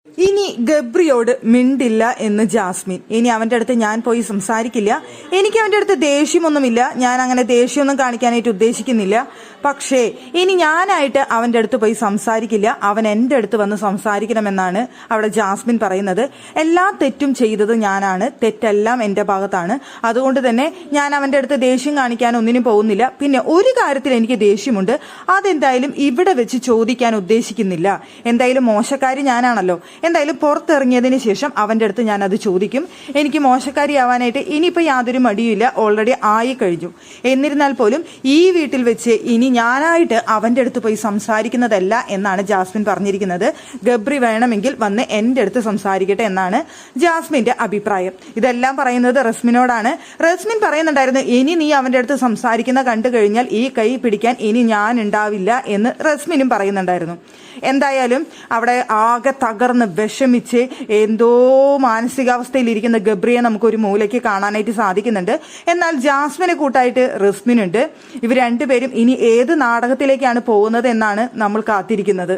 ഇനി ഗബ്രിയോട് മിണ്ടില്ല എന്ന് ജാസ്മിൻ. ഇനി അവന്റെ അടുത്ത് ഞാൻ പോയി സംസാരിക്കില്ല. എനിക്ക് അവന്റെ അടുത്ത് ദേഷ്യമൊന്നുമില്ല. ഞാൻ അങ്ങനെ ദേഷ്യമൊന്നും കാണിക്കാനായിട്ട് ഉദ്ദേശിക്കുന്നില്ല. പക്ഷേ ഇനി ഞാനായിട്ട് അവന്റെ അടുത്ത് പോയി സംസാരിക്കില്ല. അവൻ എന്റെ അടുത്ത് വന്ന് സംസാരിക്കണമെന്നാണ് അവിടെ ജാസ്മിൻ പറയുന്നത്. എല്ലാ തെറ്റും ചെയ്തത് ഞാനാണ്. തെറ്റെല്ലാം എന്റെ ഭാഗത്താണ്. അതുകൊണ്ട് തന്നെ ഞാൻ അവന്റെ അടുത്ത് ദേഷ്യം കാണിക്കാൻ ഒന്നിനും പോകുന്നില്ല. പിന്നെ ഒരു കാര്യത്തിൽ എനിക്ക് ദേഷ്യമുണ്ട്. അതെന്തായാലും ഇവിടെ വെച്ച് ചോദിക്കാൻ ഉദ്ദേശിക്കുന്നില്ല. എന്തായാലും മോശക്കാരി ഞാനാണല്ലോ. എന്തായാലും പുറത്തിറങ്ങിയതിന് ശേഷം അവന്റെ അടുത്ത് ഞാൻ അത് ചോദിക്കും. എനിക്ക് മോശക്കാരിയാവാനായിട്ട് ഇനിയിപ്പോൾ യാതൊരു മടിയുമില്ല. ഓൾറെഡി ആയി കഴിഞ്ഞു. എന്നിരുന്നാൽ പോലും ഈ വീട്ടിൽ വെച്ച് ഇനി ഞാനായിട്ട് അവന്റെ അടുത്ത് പോയി സംസാരിക്കുന്നതല്ല എന്നാണ് ജാസ്മിൻ പറഞ്ഞിരിക്കുന്നത്. ഗബ്രി വേണമെങ്കിൽ വന്ന് എന്റെ അടുത്ത് സംസാരിക്കട്ടെ എന്നാണ് ജാസ്മിന്റെ അഭിപ്രായം. ഇതെല്ലാം പറയുന്നത് റസ്മിനോടാണ്. റസ്മിൻ പറയുന്നുണ്ടായിരുന്നു, ഇനി നീ അവന്റെ അടുത്ത് സംസാരിക്കുന്ന കണ്ടു കഴിഞ്ഞാൽ ഈ കൈ പിടിക്കാൻ ഇനി ഞാൻ ഉണ്ടാവില്ല എന്ന് റസ്മിനും പറയുന്നുണ്ടായിരുന്നു. എന്തായാലും അവിടെ ആകെ തകർന്ന് വിഷമിച്ച് എന്തോ മാനസികാവസ്ഥയിലിരിക്കുന്ന ഗബ്രിയെ നമുക്കൊരു മൂലയ്ക്ക് കാണാനായിട്ട് സാധിക്കുന്നുണ്ട്. എന്നാൽ ജാസ്മിനെ കൂട്ടായിട്ട് റസ്മിനുണ്ട്. ഇവർ രണ്ടുപേരും ഇനി ഏത് നാടകത്തിലേക്കാണ് പോകുന്നത് എന്നാണ് നമ്മൾ കാത്തിരിക്കുന്നത്.